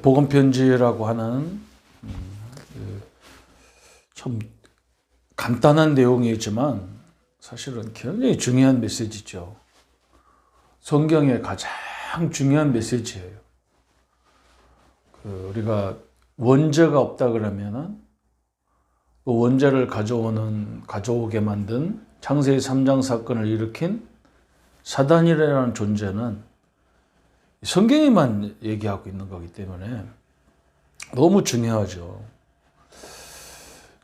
복음 편지라고 하는 참 간단한 내용이지만 사실은 굉장히 중요한 메시지죠. 성경의 가장 중요한 메시지예요. 우리가 원죄가 없다 그러면은 그 원죄를 가져오게 만든 창세기 3장 사건을 일으킨 사단이라는 존재는 성경에만 얘기하고 있는 거기 때문에 너무 중요하죠.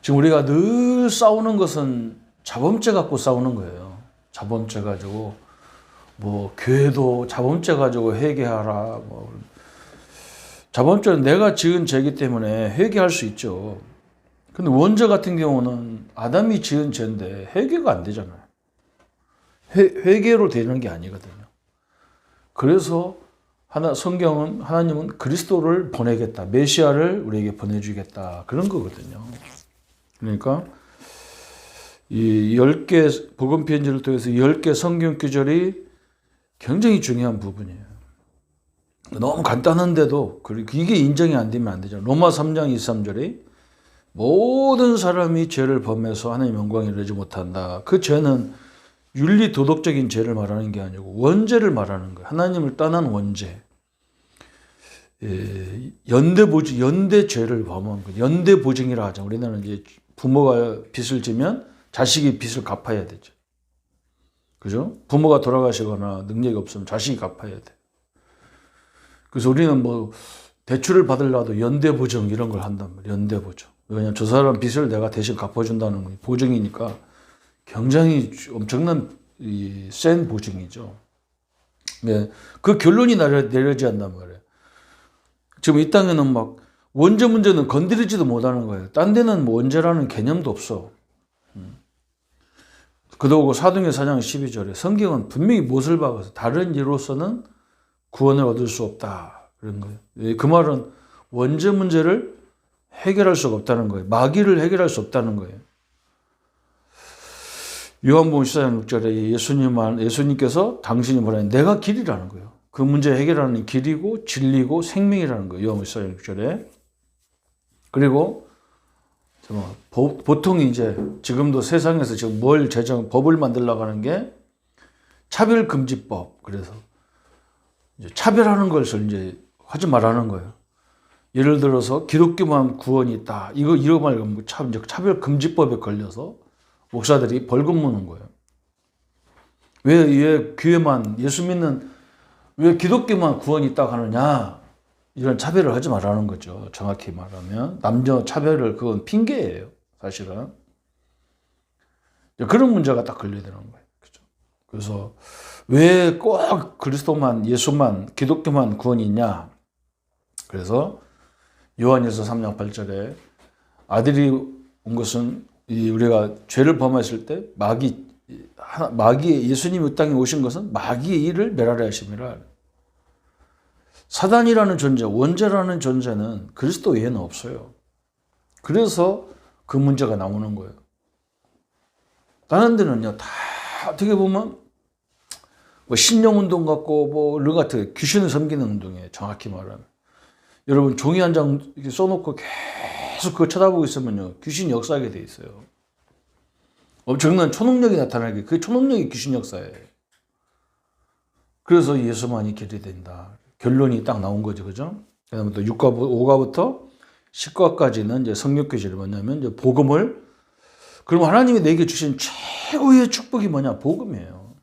지금 우리가 늘 싸우는 것은 자범죄 갖고 싸우는 거예요. 자범죄 가지고 뭐 교회도 자범죄 가지고 회개하라. 자범죄는 내가 지은 죄이기 때문에 회개할 수 있죠. 근데 원죄 같은 경우는 아담이 지은 죄인데 회개가 안 되잖아요. 회개로 되는 게 아니거든요. 그래서 성경은 하나님은 그리스도를 보내겠다. 메시아를 우리에게 보내주겠다. 그런 거거든요. 그러니까 이 10개 복음 편지를 통해서 10개 성경 구절이 굉장히 중요한 부분이에요. 너무 간단한데도 이게 인정이 안 되면 안 되죠. 로마 3장 23절에 모든 사람이 죄를 범해서 하나님의 영광을 이루지 못한다. 그 죄는 윤리 도덕적인 죄를 말하는 게 아니고 원죄를 말하는 거예요. 하나님을 떠난 원죄. 연대 죄를 범한 거예요. 연대 보증이라 하죠. 우리나라는 이제 부모가 빚을 지면 자식이 빚을 갚아야 되죠. 그죠? 부모가 돌아가시거나 능력이 없으면 자식이 갚아야 돼. 그래서 우리는 뭐 대출을 받으려도 연대 보증 이런 걸 한단 말이에요. 연대 보증. 왜냐하면 저 사람 빚을 내가 대신 갚아준다는 보증이니까 굉장히 엄청난 센 보증이죠. 네, 그 결론이 내려지지 않단 말이에요. 지금 이 땅에는 막 원죄 문제는 건드리지도 못하는 거예요. 딴 데는 뭐 원죄라는 개념도 없어. 그러고 사도행전 4장 12절에 성경은 분명히 못을 박아서 다른 이로서는 구원을 얻을 수 없다. 그런 거예요. 그 말은 원죄 문제를 해결할 수가 없다는 거예요. 마귀를 해결할 수 없다는 거예요. 요한복음 14장 6절에 예수님께서 당신이 뭐라는 내가 길이라는 거예요. 그 문제 해결하는 길이고 진리고 생명이라는 거예요. 요한복음 14장 6절에. 그리고 보통 이제 지금도 세상에서 지금 법을 만들려고 하는 게 차별금지법. 그래서 이제 차별하는 것을 이제 하지 말라는 거예요. 예를 들어서 기독교만 구원이 있다. 이거 말고 차별금지법에 걸려서 목사들이 벌금 무는 거예요. 왜 교회만 예수 믿는 왜 기독교만 구원이 있다고 하느냐? 이런 차별을 하지 말라는 거죠. 정확히 말하면 남녀 차별을 그건 핑계예요. 사실은 그런 문제가 딱 걸려야 되는 거예요. 그렇죠? 그래서 왜 꼭 그리스도만 예수만 기독교만 구원이 있냐? 그래서 요한일서 3장 8절에 아들이 온 것은 우리가 죄를 범했을 때 마귀의 예수님이 이 땅에 오신 것은 마귀의 일을 멸하려 하심이라. 사단이라는 존재, 원죄라는 존재는 그리스도 외에는 없어요. 그래서 그 문제가 나오는 거예요. 다른 데는요, 다 어떻게 보면 뭐 신령운동 같고 뭐 이런 같은 귀신을 섬기는 운동이에요. 정확히 말하면. 여러분 종이 한 장 이렇게 써놓고 계속 그거 쳐다보고 있으면요, 귀신이 역사하게 돼 있어요. 엄청난 초능력이 나타나게 그게 초능력이 귀신 역사예요. 그래서 예수만이 길이 된다. 결론이 딱 나온 거죠. 그죠? 그 다음에 또 5가부터 10가까지는 이제 성경교실이 뭐냐면 이제 복음을, 그럼 하나님이 내게 주신 최고의 축복이 뭐냐? 복음이에요.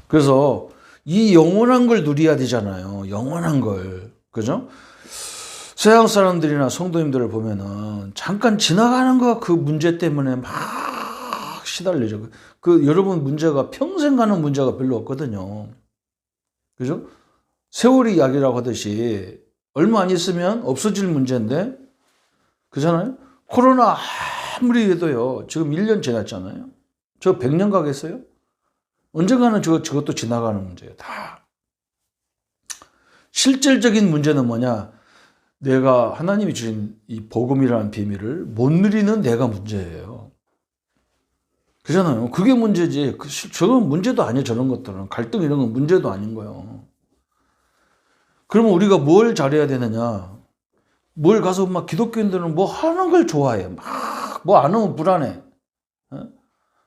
그래서 이 영원한 걸 누려야 되잖아요. 영원한 걸. 그죠? 서양 사람들이나 성도님들을 보면은 잠깐 지나가는 거 그 문제 때문에 막 시달리죠. 여러분 문제가 평생 가는 문제가 별로 없거든요. 그죠? 세월이 약이라고 하듯이 얼마 안 있으면 없어질 문제인데, 그잖아요? 코로나 아무리 해도요, 지금 1년 지났잖아요? 저 100년 가겠어요? 언젠가는 저것도 지나가는 문제예요, 다. 실질적인 문제는 뭐냐? 내가 하나님이 주신 이 복음이라는 비밀을 못 누리는 내가 문제예요. 그잖아요. 그게 문제지. 저건 문제도 아니에요. 저런 것들은. 갈등 이런 건 문제도 아닌 거예요. 그러면 우리가 뭘 잘해야 되느냐? 뭘 가서 막 기독교인들은 뭐 하는 걸 좋아해. 막 뭐 안 하면 불안해.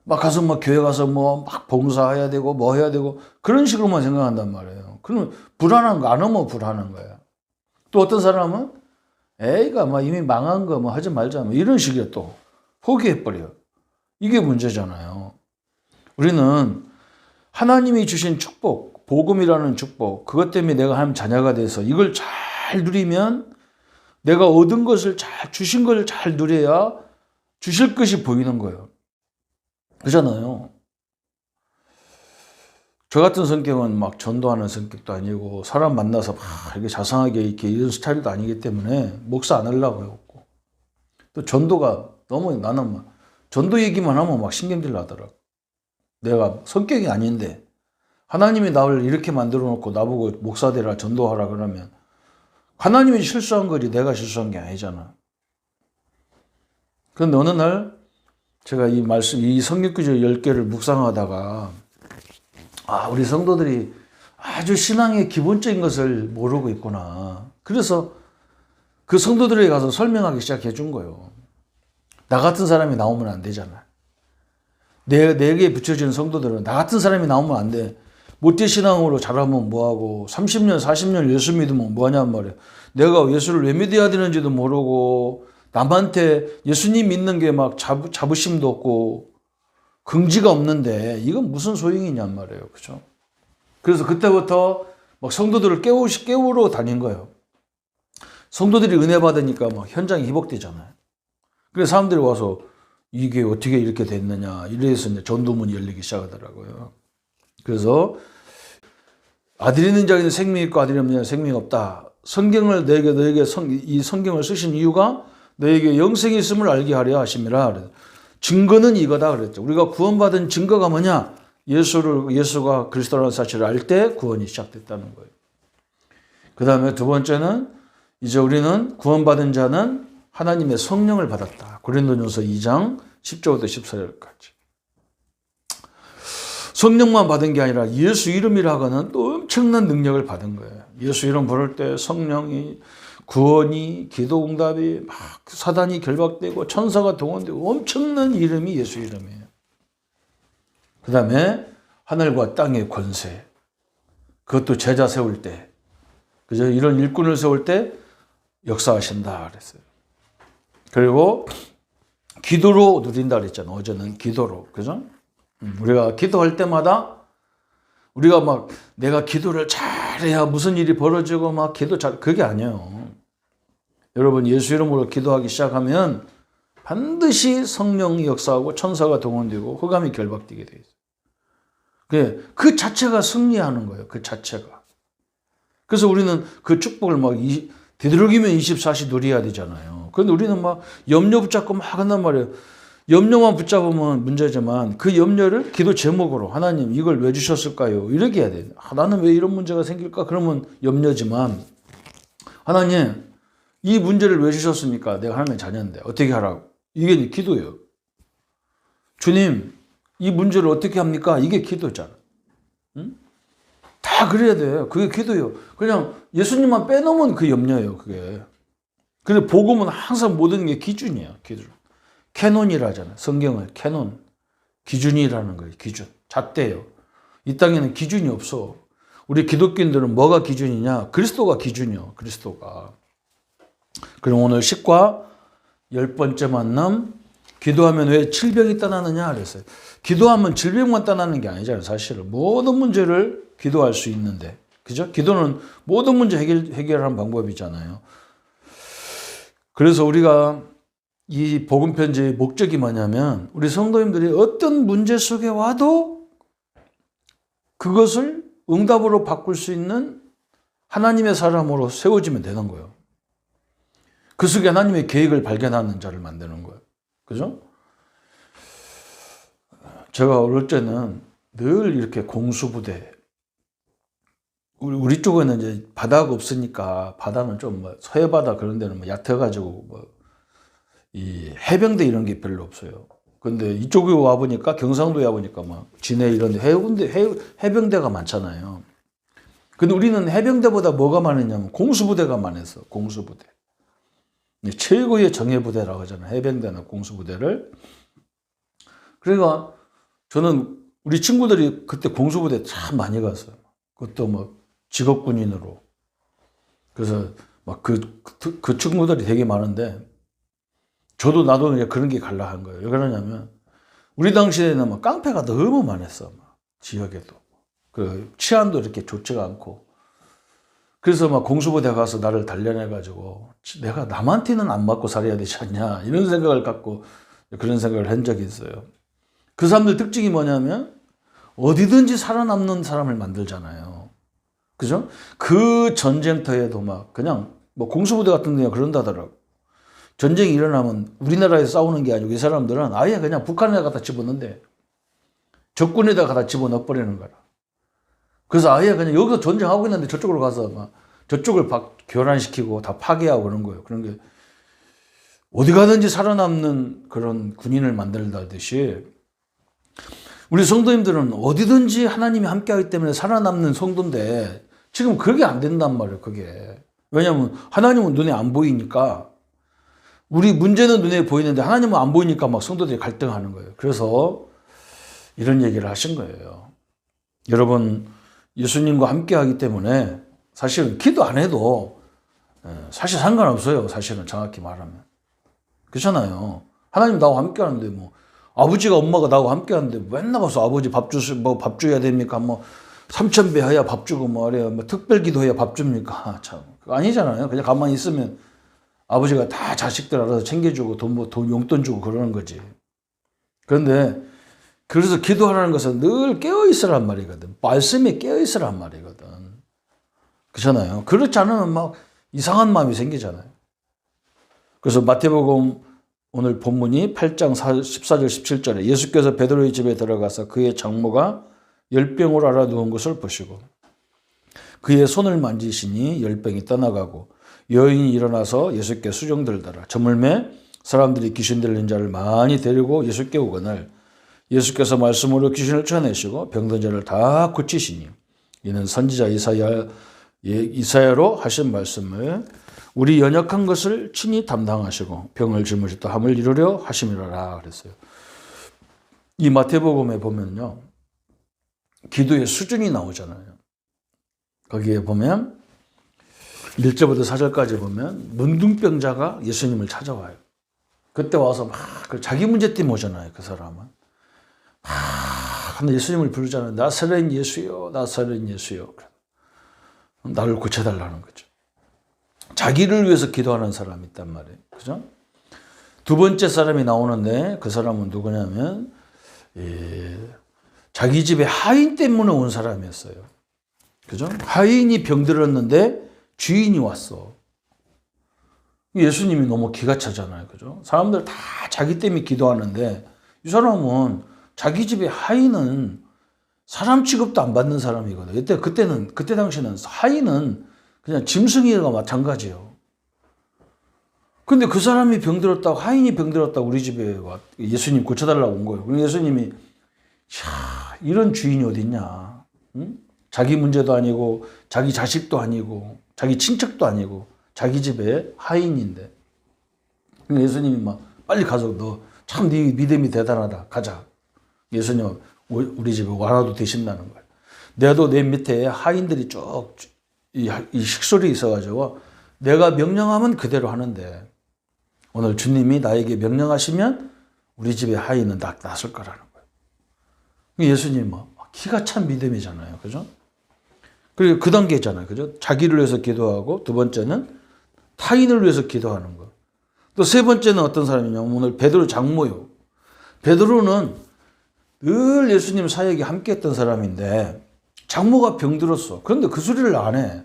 막 가서 막 교회 가서 뭐 막 봉사해야 되고 뭐 해야 되고 그런 식으로만 생각한단 말이에요. 그러면 불안한 거 안 하면 불안한 거야. 또 어떤 사람은 에이가 막 이미 망한 거 뭐 하지 말자 뭐 이런 식의 또 포기해버려. 이게 문제잖아요. 우리는 하나님이 주신 축복, 복음이라는 축복, 그것 때문에 내가 하나님 자녀가 돼서 이걸 잘 누리면 내가 얻은 것을 잘, 주신 것을 잘 누려야 주실 것이 보이는 거예요. 그렇잖아요. 저 같은 성격은 막 전도하는 성격도 아니고 사람 만나서 막 이렇게 자상하게 이렇게 이런 스타일도 아니기 때문에 목사 안 하려고 했고 또 전도가 너무 나는 막 전도 얘기만 하면 막 신경질 나더라고. 내가 성격이 아닌데 하나님이 나를 이렇게 만들어 놓고 나보고 목사 되라 전도하라 그러면 하나님이 실수한 거지 내가 실수한 게 아니잖아. 그런데 어느 날 제가 이 말씀, 이 성경구절 10개를 묵상하다가 우리 성도들이 아주 신앙의 기본적인 것을 모르고 있구나. 그래서 그 성도들에게 가서 설명하기 시작해 준 거예요. 나 같은 사람이 나오면 안 되잖아. 내게 붙여지는 성도들은 나 같은 사람이 나오면 안 돼. 모태신앙으로 자라면 뭐하고 30년 40년 예수 믿으면 뭐하냔 말이야. 내가 예수를 왜 믿어야 되는지도 모르고 남한테 예수님 믿는 게 막 자부심도 없고 긍지가 없는데 이건 무슨 소용이냔 말이에요. 그죠? 그래서 그때부터 막 성도들을 깨우러 다닌 거예요. 성도들이 은혜 받으니까 막 현장이 회복되잖아요. 그래서 사람들이 와서 이게 어떻게 이렇게 됐느냐 이래서 이제 전도문이 열리기 시작하더라고요. 그래서 아들이 있는 자에게는 생명이 있고 아들이 없는 자에게는 생명이 없다. 성경을 너에게 이 성경을 쓰신 이유가 너에게 영생이 있음을 알게 하려 하심이라. 증거는 이거다 그랬죠. 우리가 구원받은 증거가 뭐냐? 예수가 그리스도라는 사실을 알 때 구원이 시작됐다는 거예요. 그 다음에 두 번째는 이제 우리는 구원받은 자는 하나님의 성령을 받았다. 고린도전서 2장 10절부터 14절까지. 성령만 받은 게 아니라 예수 이름이라고는 또 엄청난 능력을 받은 거예요. 예수 이름 부를 때 성령이 구원이 기도응답이 막 사단이 결박되고 천사가 동원되고 엄청난 이름이 예수 이름이에요. 그 다음에 하늘과 땅의 권세 그것도 제자 세울 때 그죠? 이런 일꾼을 세울 때 역사하신다 그랬어요. 그리고 기도로 누린다 그랬잖아요. 어제는 기도로 그죠? 우리가 기도할 때마다 우리가 막 내가 기도를 잘해야 무슨 일이 벌어지고 막 기도 잘 그게 아니에요. 여러분 예수 이름으로 기도하기 시작하면 반드시 성령이 역사하고 천사가 동원되고 흑암이 결박되게 돼 있어요. 그 자체가 승리하는 거예요. 그 자체가. 그래서 우리는 그 축복을 막 되도록이면 24시 누려야 되잖아요. 그런데 우리는 막 염려 붙잡고 막 한단 말이에요. 염려만 붙잡으면 문제지만 그 염려를 기도 제목으로 하나님 이걸 왜 주셨을까요? 이렇게 해야 돼요. 나는 왜 이런 문제가 생길까? 그러면 염려지만 하나님 이 문제를 왜 주셨습니까? 내가 하나님의 자녀인데 어떻게 하라고? 이게 기도예요. 주님 이 문제를 어떻게 합니까? 이게 기도잖아. 응? 다 그래야 돼요. 그게 기도예요. 그냥 예수님만 빼놓으면 그 염려예요. 그게. 그래서 복음은 항상 모든 게 기준이에요. 기준. 캐논이라 하잖아요. 성경을 캐논. 기준이라는 거예요. 기준. 잣대예요. 이 땅에는 기준이 없어. 우리 기독교인들은 뭐가 기준이냐? 그리스도가 기준이요. 그리스도가. 그럼 오늘 10과 10번째 만남 기도하면 왜 질병이 떠나느냐 그랬어요. 기도하면 질병만 떠나는 게 아니잖아요. 사실은 모든 문제를 기도할 수 있는데 그죠? 기도는 모든 문제 해결하는 방법이잖아요. 그래서 우리가 이 복음 편지의 목적이 뭐냐면 우리 성도님들이 어떤 문제 속에 와도 그것을 응답으로 바꿀 수 있는 하나님의 사람으로 세워지면 되는 거예요. 그 속에 하나님의 계획을 발견하는 자를 만드는 거예요. 그죠? 제가 어릴 때는 늘 이렇게 공수부대, 우리 쪽에는 이제 바다가 없으니까 바다는 좀 뭐 서해바다 그런 데는 뭐 얕아가지고 뭐 이 해병대 이런 게 별로 없어요. 근데 이쪽에 와보니까 경상도에 와보니까 막 진해 이런 데 해병대가 많잖아요. 근데 우리는 해병대보다 뭐가 많았냐면 공수부대가 많았어. 공수부대. 최고의 정예부대라고 하잖아요. 해병대나 공수부대를. 그러니까 저는 우리 친구들이 그때 공수부대 참 많이 갔어요. 그것도 뭐 직업군인으로. 그래서 막 그 친구들이 되게 많은데 나도 이제 그런 게 갈라 한 거예요. 왜 그러냐면 우리 당시에는 막 깡패가 너무 많았어. 막 지역에도. 그 치안도 이렇게 좋지가 않고. 그래서 막 공수부대 가서 나를 단련해가지고 내가 남한테는 안 맞고 살아야 되지 않냐 이런 생각을 갖고 그런 생각을 한 적이 있어요. 그 사람들 특징이 뭐냐면 어디든지 살아남는 사람을 만들잖아요. 그죠? 그 전쟁터에도 막 그냥 뭐 공수부대 같은 데가 그런다더라고. 전쟁이 일어나면 우리나라에서 싸우는 게 아니고 이 사람들은 아예 그냥 북한에다 갖다 집어넣는데 적군에다 갖다 집어넣어 버리는 거라. 그래서 아예 그냥 여기서 전쟁하고 있는데 저쪽으로 가서 막 저쪽을 교란시키고 다 파괴하고 그런 거예요. 그런 게 어디 가든지 살아남는 그런 군인을 만들다듯이 우리 성도님들은 어디든지 하나님이 함께하기 때문에 살아남는 성도인데 지금 그게 안 된단 말이에요. 그게. 왜냐하면 하나님은 눈에 안 보이니까 우리 문제는 눈에 보이는데 하나님은 안 보이니까 막 성도들이 갈등하는 거예요. 그래서 이런 얘기를 하신 거예요. 여러분 예수님과 함께하기 때문에 사실은 기도 안 해도 사실 상관없어요. 사실은 정확히 말하면. 그렇잖아요. 하나님 나와 함께하는데 뭐 아버지가 엄마가 나와 함께하는데 맨날 가서 아버지 밥 줘야 됩니까? 뭐 3,000배 해야 밥 주고 뭐 특별 기도해야 밥 줍니까? 참 아니잖아요. 그냥 가만히 있으면 아버지가 다 자식들 알아서 챙겨주고 돈 용돈 주고 그러는 거지. 그런데 그래서 기도하라는 것은 늘 깨어있으란 말이거든. 말씀에 깨어있으란 말이거든. 그렇잖아요. 그렇지 않으면 막 이상한 마음이 생기잖아요. 그래서 마태복음 오늘 본문이 8장 14절 17절에 예수께서 베드로의 집에 들어가서 그의 장모가 열병으로 앓아누운 것을 보시고 그의 손을 만지시니 열병이 떠나가고 여인이 일어나서 예수께 수종 들더라. 저물매 사람들이 귀신 들린 자를 많이 데리고 예수께 오거늘 예수께서 말씀으로 귀신을 쫓아내시고 병든 자를 다 고치시니 이는 선지자 이사야로 하신 말씀을 우리 연약한 것을 친히 담당하시고 병을 짊으셨다 함을 이루려 하심이라 그랬어요. 이 마태복음에 보면요. 기도의 수준이 나오잖아요. 거기에 보면 1절부터 4절까지 보면 문둥병자가 예수님을 찾아와요. 그때 와서 막 자기 문제 때문에 오잖아요. 그 사람은. 근데 예수님을 부르잖아요. 나사렛 예수요. 나사렛 예수요. 나를 고쳐달라는 거죠. 자기를 위해서 기도하는 사람이 있단 말이에요. 그죠? 두 번째 사람이 나오는데 그 사람은 누구냐면 자기 집에 하인 때문에 온 사람이었어요. 그죠? 하인이 병들었는데 주인이 왔어. 예수님이 너무 기가 차잖아요. 그죠? 사람들 다 자기 때문에 기도하는데 이 사람은 자기 집에 하인은 사람 취급도 안 받는 사람이거든. 그때 당시에는 하인은 그냥 짐승이와 마찬가지예요. 근데 그 사람이 병들었다고, 하인이 병들었다고 우리 집에 예수님 고쳐달라고 온 거예요. 그럼 예수님이, 이런 주인이 어딨냐. 응? 자기 문제도 아니고, 자기 자식도 아니고, 자기 친척도 아니고, 자기 집에 하인인데. 그러니까 예수님이 막, 빨리 가서 너 참 네 믿음이 대단하다. 가자. 예수님 우리 집에 와라도 되신다는 거예요. 내도 내 밑에 하인들이 쭉 이 식솔이 있어가지고 내가 명령하면 그대로 하는데 오늘 주님이 나에게 명령하시면 우리 집에 하인은 다 나설 거라는 거예요. 예수님 기가 찬 믿음이잖아요. 그죠? 그리고 그 단계잖아요. 그죠? 자기를 위해서 기도하고 두 번째는 타인을 위해서 기도하는 거. 또 세 번째는 어떤 사람이냐면 오늘 베드로 장모요. 베드로는 늘 예수님 사역에 함께 했던 사람인데 장모가 병들었어. 그런데 그 소리를 안 해.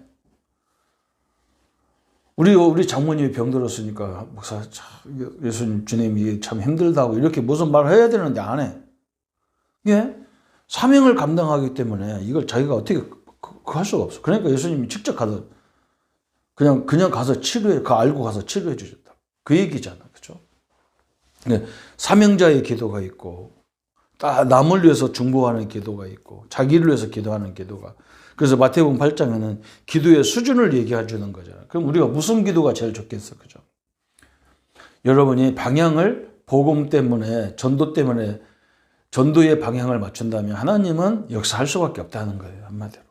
우리 장모님이 병들었으니까 목사 예수님 주님이 참 힘들다고 이렇게 무슨 말을 해야 되는데 안 해. 예? 사명을 감당하기 때문에 이걸 자기가 어떻게 할 수가 없어. 그러니까 예수님이 직접 가서 그냥 가서 치료해, 알고 가서 치료해 주셨다. 그 얘기잖아. 그죠? 사명자의 기도가 있고 남을 위해서 중보하는 기도가 있고 자기를 위해서 기도하는 기도가 그래서 마태복음 8장에는 기도의 수준을 얘기해 주는 거잖아요. 그럼 우리가 무슨 기도가 제일 좋겠어? 그죠? 여러분이 방향을 복음 때문에, 전도 때문에, 전도의 방향을 맞춘다면 하나님은 역사할 수밖에 없다는 거예요. 한마디로.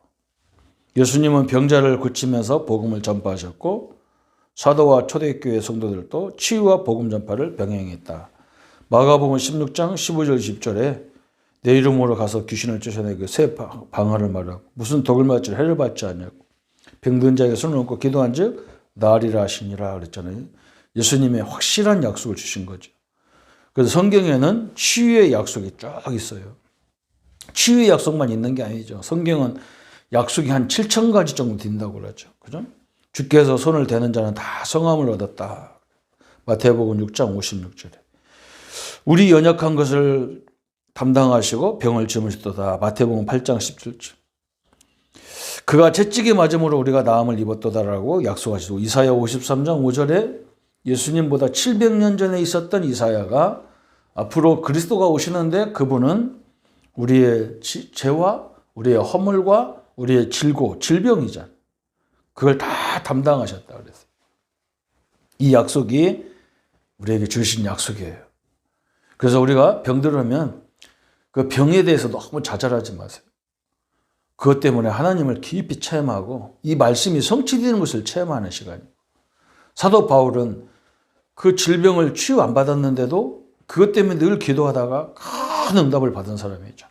예수님은 병자를 고치면서 복음을 전파하셨고 사도와 초대교회 성도들도 치유와 복음 전파를 병행했다. 마가복음 16장 15절 10절에 내 이름으로 가서 귀신을 쫓아내고 새 방언을 말하고 무슨 독을 맞지 해를 받지 않냐고 병든 자에게 손을 얹고 기도한 즉 나으리라 하시니라 그랬잖아요. 예수님의 확실한 약속을 주신 거죠. 그래서 성경에는 치유의 약속이 쫙 있어요. 치유의 약속만 있는 게 아니죠. 성경은 약속이 한 7,000가지 정도 된다고 그러죠. 그죠? 주께서 손을 대는 자는 다 성함을 얻었다. 마태복음 6장 56절에. 우리 연약한 것을 담당하시고 병을 짊으시도다. 마태복음 8장 17절. 그가 채찍에 맞음으로 우리가 나음을 입었도다라고 약속하시고 이사야 53장 5절에 예수님보다 700년 전에 있었던 이사야가 앞으로 그리스도가 오시는데 그분은 우리의 죄와 우리의 허물과 우리의 질병이잖아. 그걸 다 담당하셨다 그랬어요. 이 약속이 우리에게 주신 약속이에요. 그래서 우리가 병들으면 그 병에 대해서 너무 좌절하지 마세요. 그것 때문에 하나님을 깊이 체험하고 이 말씀이 성취되는 것을 체험하는 시간이에요. 사도 바울은 그 질병을 치유 안 받았는데도 그것 때문에 늘 기도하다가 큰 응답을 받은 사람이죠.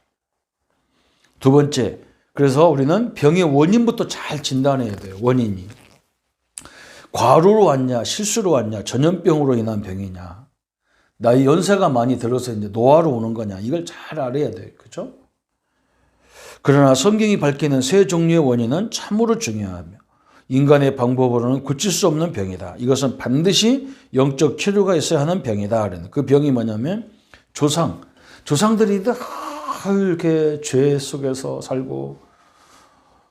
두 번째, 그래서 우리는 병의 원인부터 잘 진단해야 돼요. 원인이. 과로로 왔냐, 실수로 왔냐, 전염병으로 인한 병이냐, 나의 연세가 많이 들어서 이제 노화로 오는 거냐, 이걸 잘 알아야 돼요. 그죠? 그러나 성경이 밝히는 세 종류의 원인은 참으로 중요하며 인간의 방법으로는 고칠 수 없는 병이다. 이것은 반드시 영적 치료가 있어야 하는 병이다. 그 병이 뭐냐면 조상들이 이렇게 죄 속에서 살고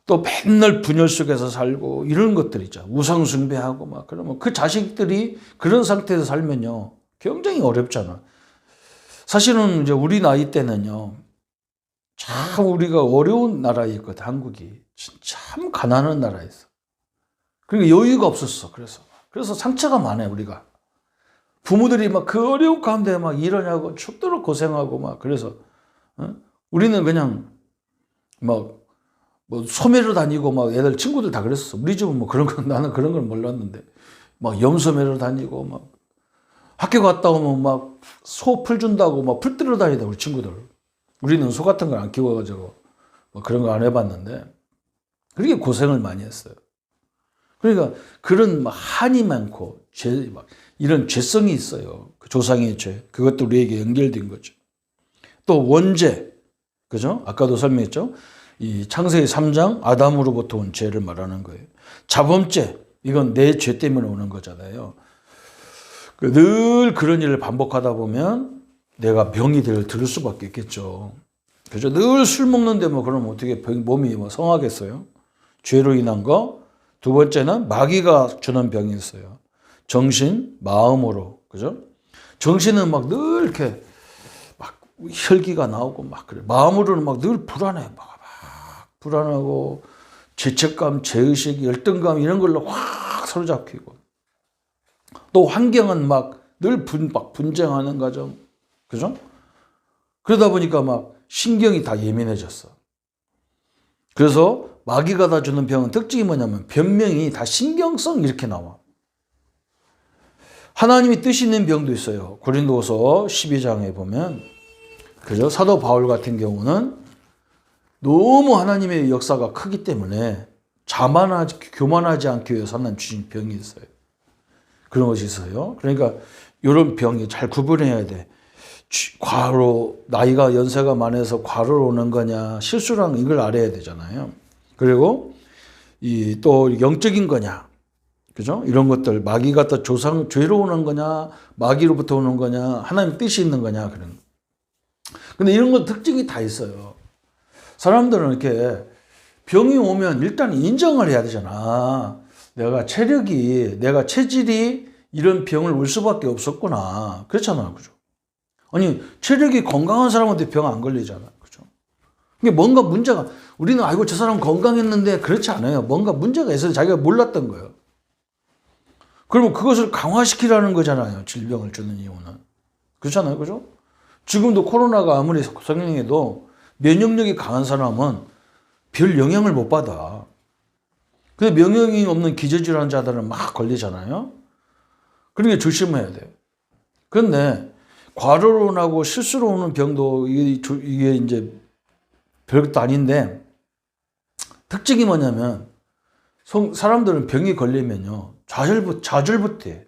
또 맨날 분열 속에서 살고 이런 것들이죠. 우상 숭배하고 막 그러면 그 자식들이 그런 상태에서 살면요 굉장히 어렵잖아. 사실은 이제 우리 나이 때는요 참 우리가 어려운 나라였거든. 한국이 참 가난한 나라였어. 그러니까 여유가 없었어. 그래서 상처가 많아요. 우리가 부모들이 막 그 어려운 가운데 막 일하냐고 죽도록 고생하고 막 그래서 우리는 그냥 막 뭐 소매로 다니고 막 애들 친구들 다 그랬었어. 우리 집은 뭐 그런 거 나는 그런 걸 몰랐는데 막 염소매로 다니고 막 학교 갔다 오면 막 소 풀 준다고 막 풀 뜯으러 다니다 우리 친구들. 우리는 소 같은 걸 안 키워가지고 뭐 그런 거 안 해봤는데 그렇게 고생을 많이 했어요. 그러니까 그런 막 한이 많고 막 이런 죄성이 있어요. 그 조상의 죄. 그것도 우리에게 연결된 거죠. 또 원죄. 그죠? 아까도 설명했죠? 이 창세기 3장 아담으로부터 온 죄를 말하는 거예요. 자범죄. 이건 내 죄 때문에 오는 거잖아요. 늘 그런 일을 반복하다 보면 내가 병이 들을 수밖에 없겠죠. 그죠? 늘 술 먹는데 뭐 그러면 어떻게 몸이 뭐 성하겠어요? 죄로 인한 거. 두 번째는 마귀가 주는 병이 있어요. 정신, 마음으로. 그죠? 정신은 막 늘 이렇게 막 혈기가 나오고 막 그래. 마음으로는 막 늘 불안해. 막 불안하고 죄책감, 죄의식, 열등감 이런 걸로 확 사로잡히고. 또 환경은 막 늘 분쟁하는 과정. 그죠? 그러다 보니까 막 신경이 다 예민해졌어. 그래서 마귀가 다 주는 병은 특징이 뭐냐면 변명이 다 신경성 이렇게 나와. 하나님이 뜻이 있는 병도 있어요. 고린도서 12장에 보면 그죠? 사도 바울 같은 경우는 너무 하나님의 역사가 크기 때문에 교만하지 않기 위해서 하나님 주신 병이 있어요. 그런 것이 있어요. 그러니까 이런 병이 잘 구분해야 돼. 과로 나이가 연세가 많아서 과로로 오는 거냐 실수랑 이걸 알아야 되잖아요. 그리고 이 또 영적인 거냐, 그죠? 이런 것들 마귀가 또 죄로 오는 거냐, 마귀로부터 오는 거냐, 하나님 뜻이 있는 거냐 그런. 근데 이런 건 특징이 다 있어요. 사람들은 이렇게 병이 오면 일단 인정을 해야 되잖아. 내가 체질이 이런 병을 올 수밖에 없었구나. 그렇잖아요, 그죠? 아니 체력이 건강한 사람한테 병 안 걸리잖아, 그죠? 이게 뭔가 문제가, 우리는 아이고 저 사람 건강했는데 그렇지 않아요. 뭔가 문제가 있어서 자기가 몰랐던 거예요. 그러면 그것을 강화시키라는 거잖아요. 질병을 주는 이유는. 그렇잖아요. 그죠? 지금도 코로나가 아무리 성행해도 면역력이 강한 사람은 별 영향을 못 받아. 근데 면역이 없는 기저질환자들은 막 걸리잖아요. 그러니까 조심해야 돼요. 그런데 과로로 나고 실수로 오는 병도 이게 이제 별것도 아닌데 특징이 뭐냐면 사람들은 병이 걸리면요. 좌절부터 해.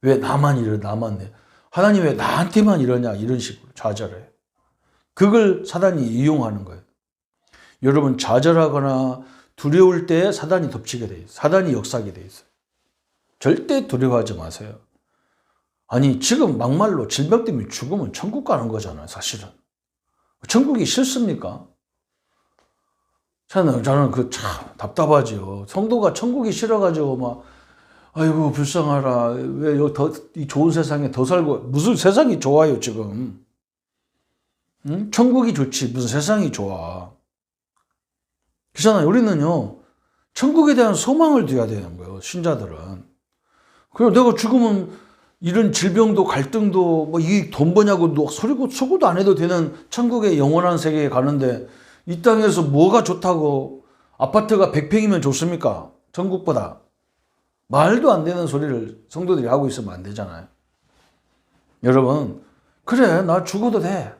왜 나만 이래, 나만 내. 하나님 왜 나한테만 이러냐, 이런 식으로 좌절해. 그걸 사단이 이용하는 거예요. 여러분, 좌절하거나 두려울 때 사단이 덮치게 돼 있어요. 사단이 역사하게 돼 있어요. 절대 두려워하지 마세요. 아니, 지금 막말로 질병 때문에 죽으면 천국 가는 거잖아요, 사실은. 천국이 싫습니까? 저는 그 참 답답하죠. 성도가 천국이 싫어가지고 막, 아이고, 불쌍하라. 왜 이 좋은 세상에 더 살고, 무슨 세상이 좋아요, 지금. 응? 천국이 좋지, 무슨 세상이 좋아. 그렇잖아요. 우리는요, 천국에 대한 소망을 둬야 되는 거예요, 신자들은. 그리고 내가 죽으면 이런 질병도 갈등도 뭐 이 돈 버냐고 소구도 안 해도 되는 천국의 영원한 세계에 가는데 이 땅에서 뭐가 좋다고 아파트가 100평이면 좋습니까? 천국보다. 말도 안 되는 소리를 성도들이 하고 있으면 안 되잖아요. 여러분, 그래, 나 죽어도 돼.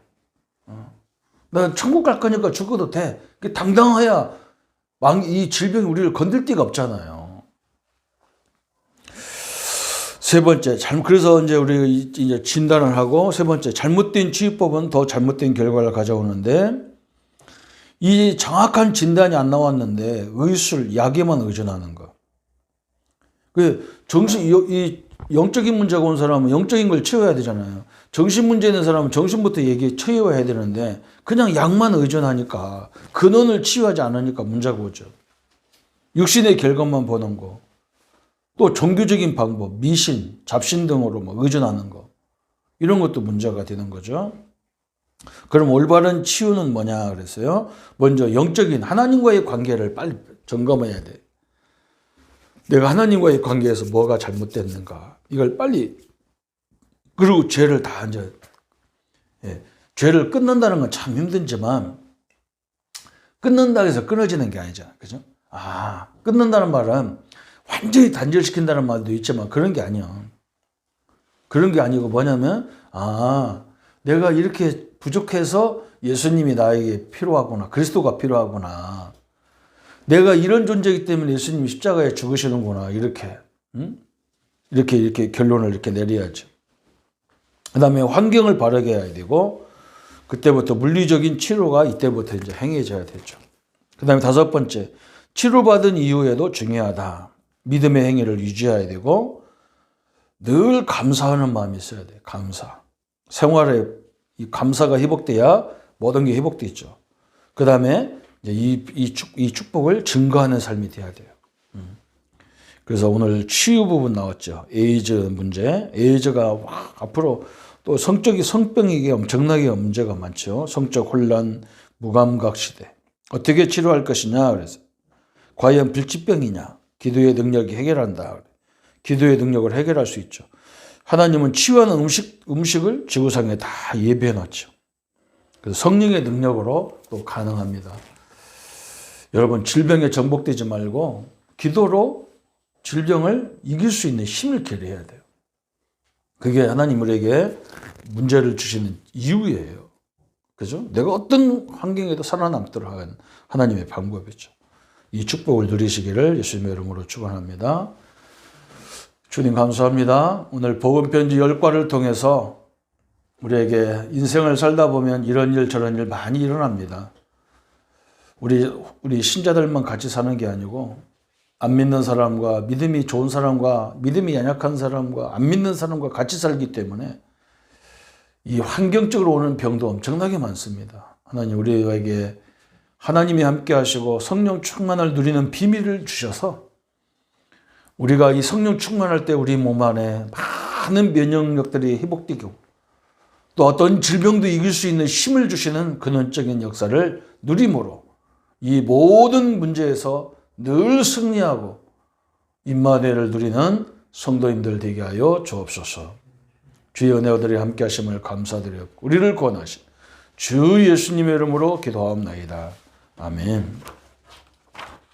나 천국 갈 거니까 죽어도 돼. 당당해야 이 질병이 우리를 건들 데가 없잖아요. 세 번째, 그래서 이제 우리 이제 진단을 하고, 세 번째, 잘못된 치유법은 더 잘못된 결과를 가져오는데, 이 정확한 진단이 안 나왔는데 의술, 약에만 의존하는 거. 이 영적인 문제가 온 사람은 영적인 걸 치워야 되잖아요. 정신 문제 있는 사람은 정신부터 치유해야 되는데 그냥 약만 의존하니까 근원을 치유하지 않으니까 문제가 오죠. 육신의 결과만 보는 거. 또 종교적인 방법, 미신, 잡신 등으로 의존하는 거. 이런 것도 문제가 되는 거죠. 그럼 올바른 치유는 뭐냐 그랬어요? 먼저 영적인 하나님과의 관계를 빨리 점검해야 돼. 내가 하나님과의 관계에서 뭐가 잘못됐는가. 이걸 빨리, 그리고 죄를 다 이제, 죄를 끊는다는 건 참 힘들지만, 끊는다고 해서 끊어지는 게 아니잖아. 그죠? 끊는다는 말은 완전히 단절시킨다는 말도 있지만 그런 게 아니야. 그런 게 아니고 뭐냐면, 내가 이렇게 부족해서 예수님이 나에게 필요하구나. 그리스도가 필요하구나. 내가 이런 존재이기 때문에 예수님이 십자가에 죽으시는구나. 이렇게 결론을 이렇게 내려야죠. 그 다음에 환경을 바르게 해야 되고, 그때부터 물리적인 치료가 이때부터 이제 행해져야 되죠. 그 다음에 다섯 번째, 치료받은 이후에도 중요하다. 믿음의 행위를 유지해야 되고, 늘 감사하는 마음이 있어야 돼요. 감사. 생활에 이 감사가 회복돼야 모든 게 회복되죠. 그 다음에 이 축복을 증거하는 삶이 돼야 돼요. 그래서 오늘 치유 부분 나왔죠. 에이즈 문제. 에이즈가 앞으로 또 성병에게 엄청나게 문제가 많죠. 성적 혼란, 무감각 시대. 어떻게 치료할 것이냐 그래서 과연 불치병이냐? 기도의 능력이 해결한다. 기도의 능력을 해결할 수 있죠. 하나님은 치유하는 음식을 지구상에 다 예배해 놨죠. 그래서 성령의 능력으로 또 가능합니다. 여러분, 질병에 정복되지 말고 기도로 질병을 이길 수 있는 힘을 기르어야 돼요. 그게 하나님 우리에게 문제를 주시는 이유예요. 그죠? 내가 어떤 환경에도 살아남도록 하는 하나님의 방법이죠. 이 축복을 누리시기를 예수님의 이름으로 축원합니다. 주님 감사합니다. 오늘 복음편지 10과를 통해서 우리에게 인생을 살다 보면 이런 일 저런 일 많이 일어납니다. 우리 신자들만 같이 사는 게 아니고 안 믿는 사람과 믿음이 좋은 사람과 믿음이 연약한 사람과 안 믿는 사람과 같이 살기 때문에 이 환경적으로 오는 병도 엄청나게 많습니다. 하나님 우리에게 하나님이 함께 하시고 성령 충만을 누리는 비밀을 주셔서 우리가 이 성령 충만할 때 우리 몸 안에 많은 면역력들이 회복되고 또 어떤 질병도 이길 수 있는 힘을 주시는 근원적인 역사를 누림으로 이 모든 문제에서 늘 승리하고 임마누엘을 누리는 성도님들 되게 하여 주옵소서. 주의 은혜들이 함께 하심을 감사드렸고 우리를 구원하신 주 예수님의 이름으로 기도하옵나이다. 아멘.